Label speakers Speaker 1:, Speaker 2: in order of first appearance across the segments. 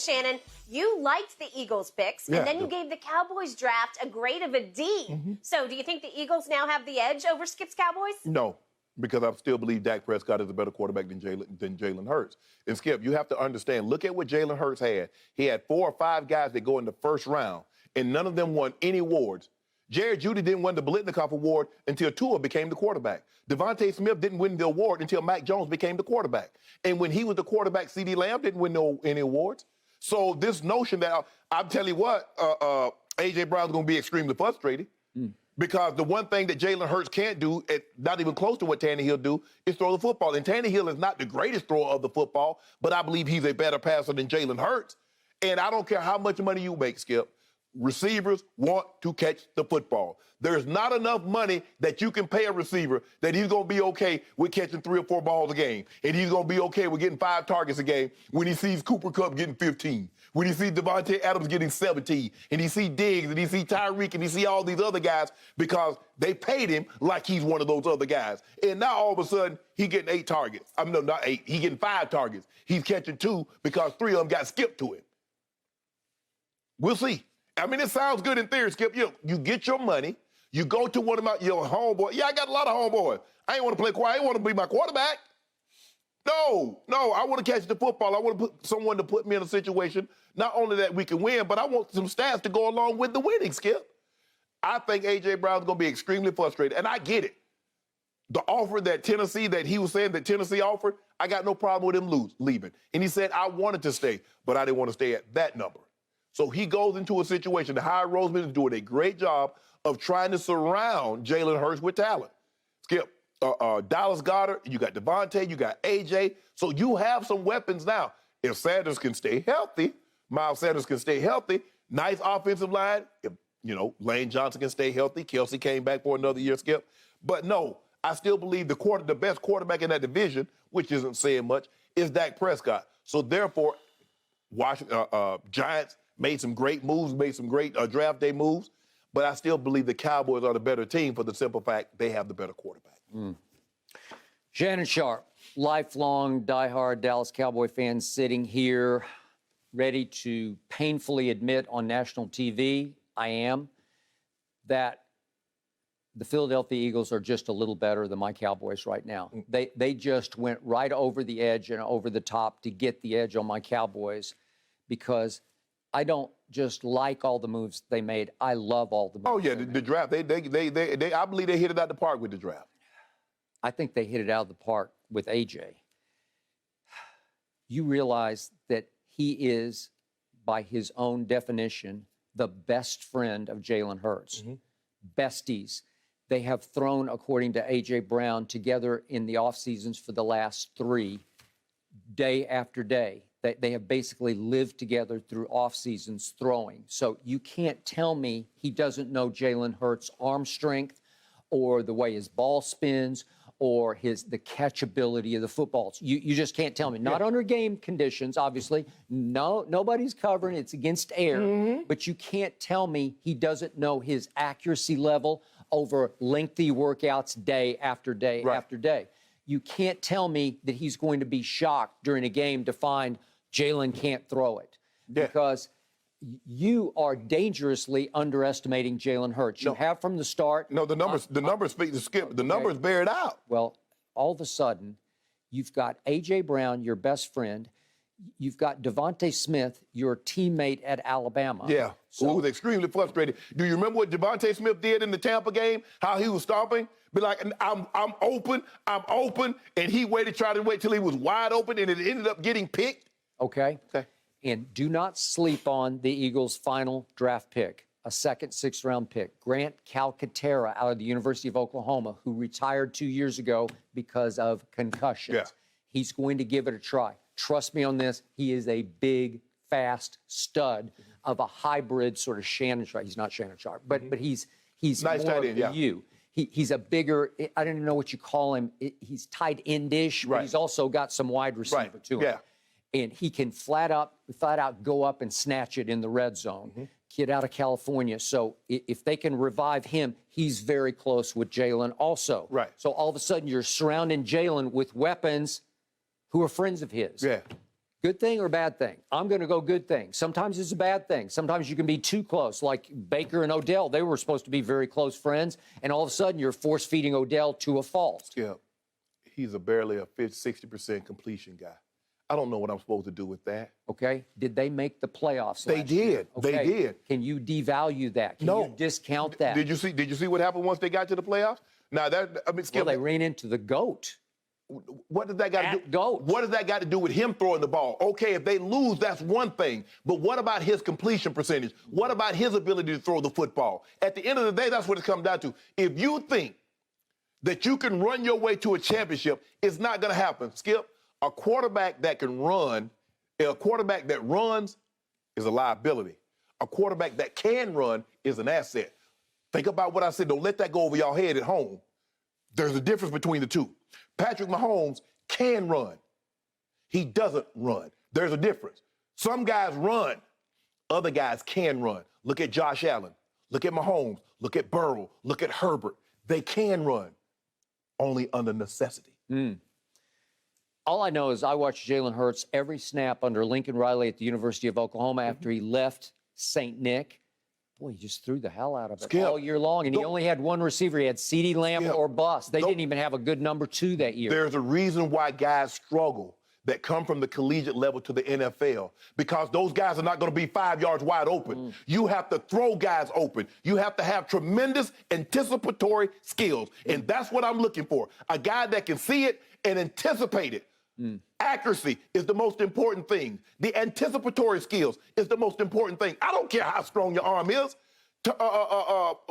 Speaker 1: Shannon, you liked the Eagles picks, and then you gave the Cowboys draft a grade of a D. So do you think the Eagles now have the edge over Skip's Cowboys?
Speaker 2: No, because I still believe Dak Prescott is a better quarterback than Jalen Hurts. And Skip, you have to understand, look at what Jalen Hurts had. He had 4 or 5 guys that go in the first round, and none of them won any awards. Jerry Jeudy didn't win the Blitnikoff Award until Tua became the quarterback. Devontae Smith didn't win the award until Mac Jones became the quarterback. And when he was the quarterback, CeeDee Lamb didn't win any awards. So this notion that, I'm telling you what, A.J. Brown's going to be extremely frustrated because the one thing that Jalen Hurts can't do, not even close to what Tannehill do, is throw the football. And Tannehill is not the greatest thrower of the football, but I believe he's a better passer than Jalen Hurts. And I don't care how much money you make, Skip. Receivers want to catch the football. There's not enough money that you can pay a receiver that he's going to be okay with catching 3 or 4 balls a game. And he's going to be okay with getting 5 targets a game when he sees Cooper Kupp getting 15, when he sees Devontae Adams getting 17, and he sees Diggs, and he sees Tyreek, and he sees all these other guys because they paid him like he's one of those other guys. And now all of a sudden, he's getting 8 targets. I mean, no, not 8. He's getting 5 targets. He's catching 2 because 3 of them got skipped to him. We'll see. I mean, it sounds good in theory, Skip. You get your money, you go to one of your homeboys. Yeah, I got a lot of homeboys. I ain't want to play quiet. I ain't want to be my quarterback. No, I want to catch the football. I want to put someone to put me in a situation, not only that we can win, but I want some stats to go along with the winning, Skip. I think A.J. Brown's going to be extremely frustrated, and I get it. The offer that he was saying that Tennessee offered, I got no problem with him leaving. And he said, I wanted to stay, but I didn't want to stay at that number. So he goes into a situation. The Howard Roseman is doing a great job of trying to surround Jalen Hurts with talent. Skip, Dallas Goedert, you got Devontae, you got A.J. So you have some weapons now. If Sanders can stay healthy, Miles Sanders can stay healthy, nice offensive line. If, Lane Johnson can stay healthy. Kelsey came back for another year, Skip. But no, I still believe the best quarterback in that division, which isn't saying much, is Dak Prescott. So therefore, Giants made some great moves, made some great draft day moves, but I still believe the Cowboys are the better team for the simple fact they have the better quarterback.
Speaker 3: Shannon Sharpe, lifelong diehard Dallas Cowboy fan, sitting here ready to painfully admit on national TV, I am, that the Philadelphia Eagles are just a little better than my Cowboys right now. They just went right over the edge and over the top to get the edge on my Cowboys because I don't just like all the moves they made. I love all the moves.
Speaker 2: Oh, yeah, the draft. I believe they hit it out the park with the draft.
Speaker 3: I think they hit it out of the park with A.J. You realize that he is, by his own definition, the best friend of Jalen Hurts. Besties. They have thrown, according to A.J. Brown, together in the off seasons for the last 3, day after day. They have basically lived together through off seasons throwing. So you can't tell me he doesn't know Jalen Hurts' arm strength or the way his ball spins or the catchability of the footballs. You just can't tell me. Not under game conditions, obviously. No, nobody's covering. It's against air. But you can't tell me he doesn't know his accuracy level over lengthy workouts day after day after day. You can't tell me that he's going to be shocked during a game to find Jalen can't throw it because you are dangerously underestimating Jalen Hurts. You have from the start.
Speaker 2: No, the numbers speak to Skip. The numbers bear it out.
Speaker 3: Well, all of a sudden, you've got A.J. Brown, your best friend. You've got Devontae Smith, your teammate at Alabama.
Speaker 2: Yeah, who was extremely frustrated. Do you remember what Devontae Smith did in the Tampa game? How he was stomping? Be like, I'm open, and he tried to wait till he was wide open, and it ended up getting picked.
Speaker 3: Okay. And do not sleep on the Eagles' final draft pick, a second, 6th-round pick. Grant Calcaterra out of the University of Oklahoma, who retired 2 years ago because of concussions. Yeah. He's going to give it a try. Trust me on this. He is a big, fast stud of a hybrid sort of Shannon Sharpe. He's not Shannon Sharpe, but he's
Speaker 2: nice
Speaker 3: more
Speaker 2: tight end,
Speaker 3: you. He's a bigger, I don't even know what you call him. He's tight end-ish, but he's also got some wide receiver to him. Yeah. And he can flat out go up and snatch it in the red zone. Kid out of California. So if they can revive him, he's very close with Jalen also. Right. So all of a sudden you're surrounding Jalen with weapons who are friends of his. Yeah. Good thing or bad thing? I'm going to go good thing. Sometimes it's a bad thing. Sometimes you can be too close, like Baker and Odell. They were supposed to be very close friends, and all of a sudden you're force-feeding Odell to a fault.
Speaker 2: Yeah, he's barely a 60% completion guy. I don't know what I'm supposed to do with that.
Speaker 3: Okay. Did they make the playoffs
Speaker 2: They
Speaker 3: last year?
Speaker 2: did.
Speaker 3: Okay.
Speaker 2: They did.
Speaker 3: Can you devalue that? Can you discount that?
Speaker 2: Did you see what happened once they got to the playoffs? Now Skip,
Speaker 3: Well, they ran into the GOAT.
Speaker 2: what does that got to do?
Speaker 3: GOAT.
Speaker 2: What does that got to do with him throwing the ball? Okay, if they lose, that's one thing. But what about his completion percentage? What about his ability to throw the football? At the end of the day, that's what it comes down to. If you think that you can run your way to a championship, it's not going to happen. Skip, a quarterback that can run, a quarterback that runs is a liability. A quarterback that can run is an asset. Think about what I said. Don't let that go over your head at home. There's a difference between the two. Patrick Mahomes can run. He doesn't run. There's a difference. Some guys run. Other guys can run. Look at Josh Allen. Look at Mahomes. Look at Burrow. Look at Herbert. They can run, only under necessity.
Speaker 3: All I know is I watched Jalen Hurts every snap under Lincoln Riley at the University of Oklahoma after he left St. Nick. Boy, he just threw the hell out of it all year long, and he only had one receiver. He had CeeDee Lamb or bust. They didn't even have a good number 2 that year.
Speaker 2: There's a reason why guys struggle that come from the collegiate level to the NFL, because those guys are not going to be 5 yards wide open. You have to throw guys open. You have to have tremendous anticipatory skills, and that's what I'm looking for. A guy that can see it and anticipate it. Accuracy is the most important thing. The anticipatory skills is the most important thing. I don't care how strong your arm is.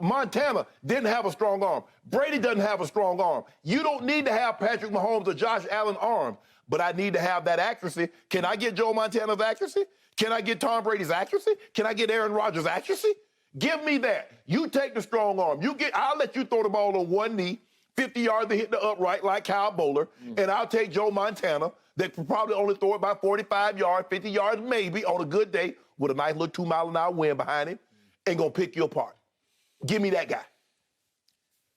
Speaker 2: Montana didn't have a strong arm. Brady doesn't have a strong arm. You don't need to have Patrick Mahomes or Josh Allen arm, but I need to have that accuracy. Can I get Joe Montana's accuracy? Can I get Tom Brady's accuracy? Can I get Aaron Rodgers' accuracy? Give me that. You take the strong arm. I'll let you throw the ball on one knee, 50 yards to hit the upright like Kyle Bowler, and I'll take Joe Montana that could probably only throw it by 45 yards, 50 yards maybe on a good day with a nice little 2-mile-an-hour wind behind him and gonna pick you apart. Give me that guy.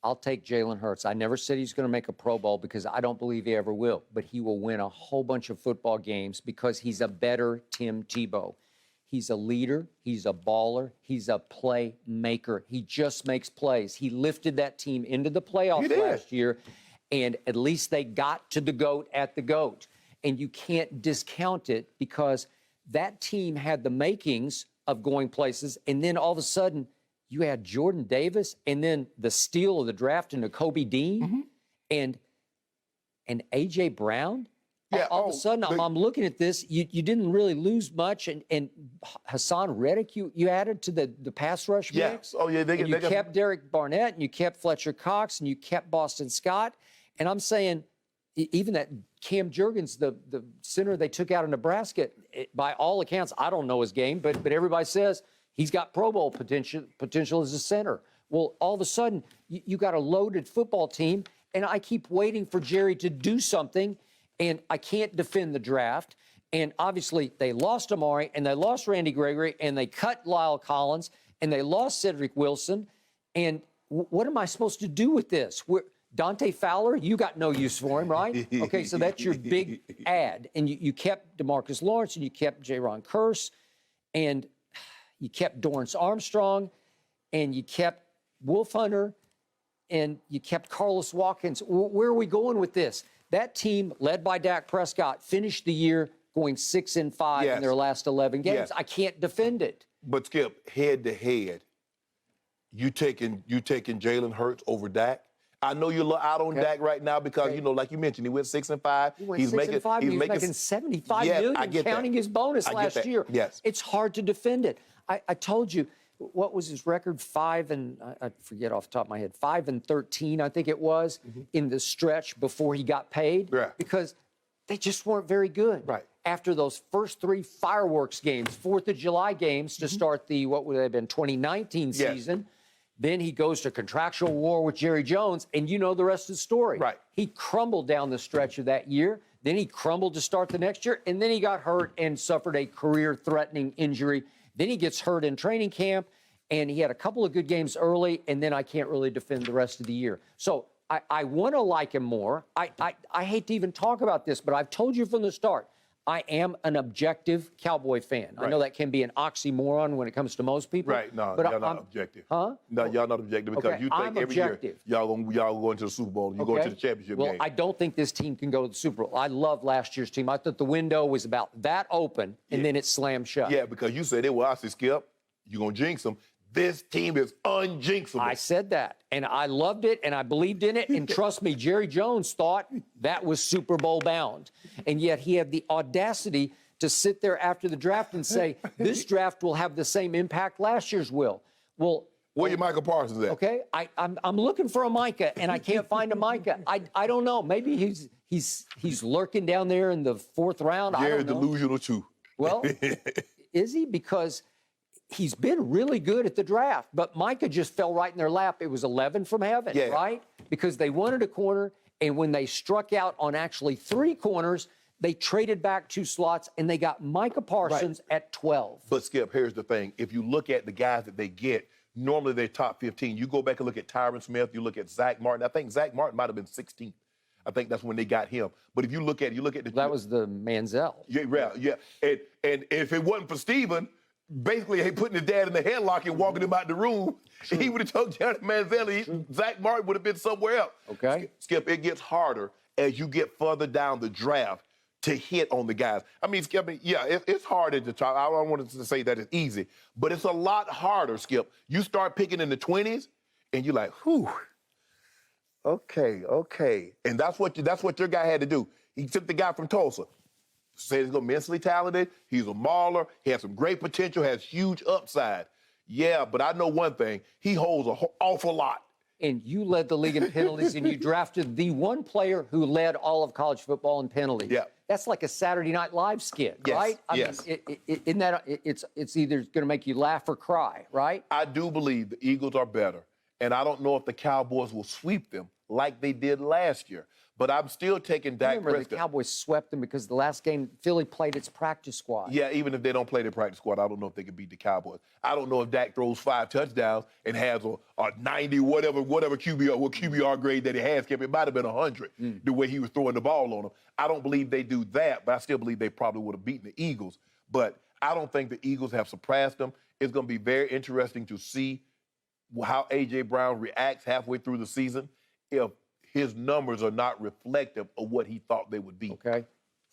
Speaker 3: I'll take Jalen Hurts. I never said he's going to make a Pro Bowl because I don't believe he ever will, but he will win a whole bunch of football games because he's a better Tim Tebow. He's a leader. He's a baller. He's a playmaker. He just makes plays. He lifted that team into the playoffs last year, and at least they got to the GOAT at the GOAT. And you can't discount it because that team had the makings of going places, and then all of a sudden you had Jordan Davis and then the steal of the draft in Nakobe Dean and A.J. Brown.
Speaker 2: Yeah,
Speaker 3: all of a sudden, I'm looking at this. You didn't really lose much, and Hassan Reddick you added to the pass rush mix.
Speaker 2: Oh, yeah.
Speaker 3: You kept Derek Barnett, and you kept Fletcher Cox, and you kept Boston Scott. And I'm saying, even that Cam Jurgens, the center they took out of Nebraska, by all accounts, I don't know his game, but everybody says he's got Pro Bowl potential as a center. Well, all of a sudden, you got a loaded football team, and I keep waiting for Jerry to do something. And I can't defend the draft. And obviously, they lost Amari, and they lost Randy Gregory, and they cut Lyle Collins, and they lost Cedric Wilson. And what am I supposed to do with this? Dante Fowler, you got no use for him, right? Okay, so that's your big ad. And you kept DeMarcus Lawrence, and you kept Jaron Kearse, and you kept Dorrance Armstrong, and you kept Wolf Hunter, and you kept Carlos Watkins. Where are we going with this? That team, led by Dak Prescott, finished the year going 6-5 in their last 11 games. I can't defend it.
Speaker 2: But Skip, head to head, you taking Jalen Hurts over Dak? I know you're a little out on Dak right now because like you mentioned, he went 6-5.
Speaker 3: He's making $75 million, counting his bonus last year.
Speaker 2: Yes,
Speaker 3: it's hard to defend it. I told you. What was his record? I forget off the top of my head, 5-13, I think it was, in the stretch before he got paid. Because they just weren't very good. After those first 3 fireworks games, 4th of July games to start the, what would have been, 2019 season. Then he goes to contractual war with Jerry Jones, and you know the rest of the story. He crumbled down the stretch of that year. Then he crumbled to start the next year, and then he got hurt and suffered a career-threatening injury. Then he gets hurt in training camp, and he had a couple of good games early, and then I can't really defend the rest of the year. So I want to like him more. I hate to even talk about this, but I've told you from the start, I am an objective Cowboy fan.
Speaker 2: Right.
Speaker 3: I know that can be an oxymoron when it comes to most people.
Speaker 2: Right, no,
Speaker 3: but
Speaker 2: y'all not objective.
Speaker 3: Huh?
Speaker 2: No, y'all not objective because
Speaker 3: Okay,
Speaker 2: you think
Speaker 3: I'm
Speaker 2: every
Speaker 3: objective.
Speaker 2: year y'all going to the Super Bowl, you going to the championship
Speaker 3: well,
Speaker 2: game.
Speaker 3: I don't think this team can go to the Super Bowl. I love last year's team. I thought the window was about that open, and then it slammed shut.
Speaker 2: Yeah, because you said it. Well, I said, Skip, you're going to jinx them. This team is unjinxable.
Speaker 3: I said that, and I loved it, and I believed in it, and trust me, Jerry Jones thought that was Super Bowl bound, and yet he had the audacity to sit there after the draft and say, this draft will have the same impact last year's will. Well,
Speaker 2: where your Michael Parsons at?
Speaker 3: okay, I'm looking for a Micah, and I can't find a Micah. I don't know. Maybe he's lurking down there in the 4th round. I
Speaker 2: Jerry's
Speaker 3: don't know.
Speaker 2: delusional too.
Speaker 3: Well, is he? Because he's been really good at the draft, but Micah just fell right in their lap. It was 11 from heaven,
Speaker 2: Yeah.
Speaker 3: right? Because they wanted a corner, and when they struck out on actually 3 corners, they traded back 2 slots, and they got Micah Parsons at 12.
Speaker 2: But Skip, here's the thing. If you look at the guys that they get, normally they're top 15. You go back and look at Tyron Smith, you look at Zach Martin. I think Zach Martin might have been 16th. I think that's when they got him. But if you look at the
Speaker 3: That was the Manziel.
Speaker 2: Yeah. And if it wasn't for Steven, basically he putting his dad in the headlock and walking him out the room, he would have told Johnny Manziel, Zach Martin would have been somewhere else.
Speaker 3: Okay.
Speaker 2: Skip, it gets harder as you get further down the draft to hit on the guys. I mean, Skip, it's harder to try. I don't want to say that it's easy, but it's a lot harder, Skip. You start picking in the 20s, and you're like, whew, okay. And that's what your guy had to do. He took the guy from Tulsa. Said he's mentally talented. He's a mauler. He has some great potential, has huge upside. Yeah, but I know one thing. He holds an awful lot.
Speaker 3: And you led the league in penalties, and you drafted the one player who led all of college football in penalties.
Speaker 2: Yeah.
Speaker 3: That's like a Saturday Night Live skit,
Speaker 2: Yes,
Speaker 3: right?
Speaker 2: yes.
Speaker 3: I mean, it's either going to make you laugh or cry, right?
Speaker 2: I do believe the Eagles are better, and I don't know if the Cowboys will sweep them like they did last year. But I'm still taking Dak
Speaker 3: Remember,
Speaker 2: Prescott.
Speaker 3: the Cowboys swept them because the last game, Philly played its practice squad.
Speaker 2: Yeah, even if they don't play their practice squad, I don't know if they can beat the Cowboys. I don't know if Dak throws 5 touchdowns and has a 90, whatever QBR grade that he has. It might have been 100, the way he was throwing the ball on them. I don't believe they do that, but I still believe they probably would have beaten the Eagles. But I don't think the Eagles have surpassed them. It's going to be very interesting to see how A.J. Brown reacts halfway through the season if his numbers are not reflective of what he thought they would be.
Speaker 3: Okay.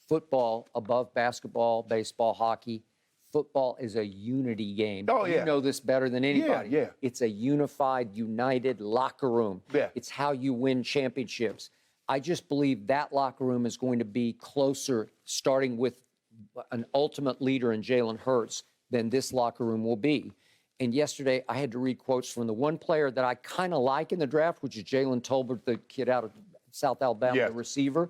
Speaker 3: Football above basketball, baseball, hockey. Football is a unity game.
Speaker 2: Oh, yeah.
Speaker 3: You know this better than anybody.
Speaker 2: Yeah.
Speaker 3: It's a unified, united locker room.
Speaker 2: Yeah.
Speaker 3: It's how you win championships. I just believe that locker room is going to be closer, starting with an ultimate leader in Jalen Hurts, than this locker room will be. And yesterday, I had to read quotes from the one player that I kind of like in the draft, which is Jalen Tolbert, the kid out of South Alabama,
Speaker 2: Yes.
Speaker 3: the receiver.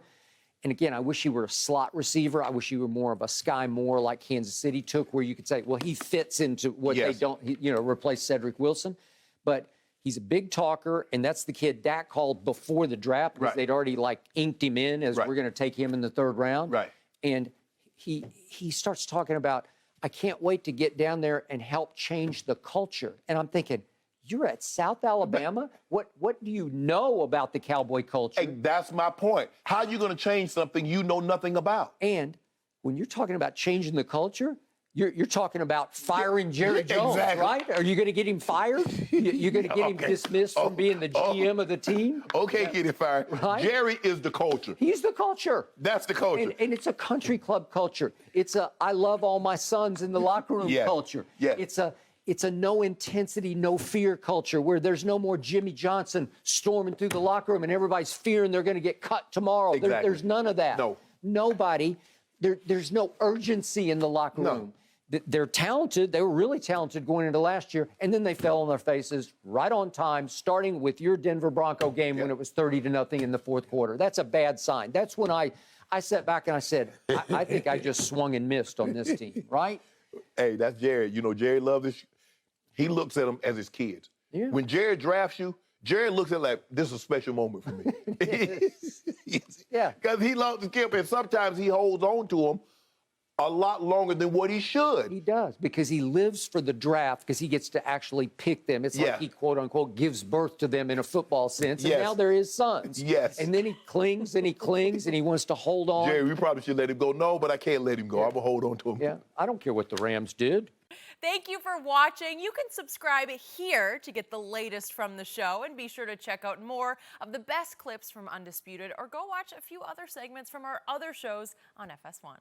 Speaker 3: And again, I wish he were a slot receiver. I wish he were more of a Sky Moore like Kansas City took, where you could say, well, he fits into what
Speaker 2: Yes.
Speaker 3: they don't, replace Cedric Wilson. But he's a big talker, and that's the kid Dak called before the draft because
Speaker 2: Right.
Speaker 3: they'd already inked him in as
Speaker 2: Right.
Speaker 3: we're going to take him in the 3rd round.
Speaker 2: Right.
Speaker 3: And he starts talking about, I can't wait to get down there and help change the culture. And I'm thinking, you're at South Alabama? What do you know about the Cowboy culture?
Speaker 2: Hey, that's my point. How are you going to change something you know nothing about?
Speaker 3: And when you're talking about changing the culture, you're talking about firing Jerry Jones,
Speaker 2: exactly.
Speaker 3: right? Are you going to get him fired? You're going to get him
Speaker 2: Okay.
Speaker 3: dismissed from being the GM of the team?
Speaker 2: Okay, get it fired.
Speaker 3: Right.
Speaker 2: Jerry is the culture.
Speaker 3: He's the culture.
Speaker 2: That's the culture.
Speaker 3: And it's a country club culture. It's a I love all my sons in the locker room
Speaker 2: Yeah.
Speaker 3: culture.
Speaker 2: Yeah.
Speaker 3: It's a no intensity, no fear culture where there's no more Jimmy Johnson storming through the locker room and everybody's fearing they're going to get cut tomorrow.
Speaker 2: Exactly.
Speaker 3: There's none of that.
Speaker 2: No.
Speaker 3: Nobody. There's no urgency in the locker
Speaker 2: No.
Speaker 3: room. They're talented. They were really talented going into last year, and then they fell on their faces right on time, starting with your Denver Bronco game when it was 30-0 in the 4th quarter. That's a bad sign. That's when I sat back and I said, I think I just swung and missed on this team, right?
Speaker 2: Hey, that's Jerry. You know, Jerry loves this. He looks at them as his kids.
Speaker 3: Yeah.
Speaker 2: When Jerry drafts you, Jerry looks at it like, this is a special moment for me.
Speaker 3: Yeah.
Speaker 2: Because he loves to keep, and sometimes he holds on to them a lot longer than what he should.
Speaker 3: He does, because he lives for the draft, because he gets to actually pick them. It's like he, quote unquote, gives birth to them in a football sense. And now they're his sons.
Speaker 2: Yes.
Speaker 3: And then he clings and he clings and he wants to hold on.
Speaker 2: Jerry, we probably should let him go. No, but I can't let him go. I'm going to hold on to him.
Speaker 3: Yeah, I don't care what the Rams did.
Speaker 4: Thank you for watching. You can subscribe here to get the latest from the show, and be sure to check out more of the best clips from Undisputed, or go watch a few other segments from our other shows on FS1.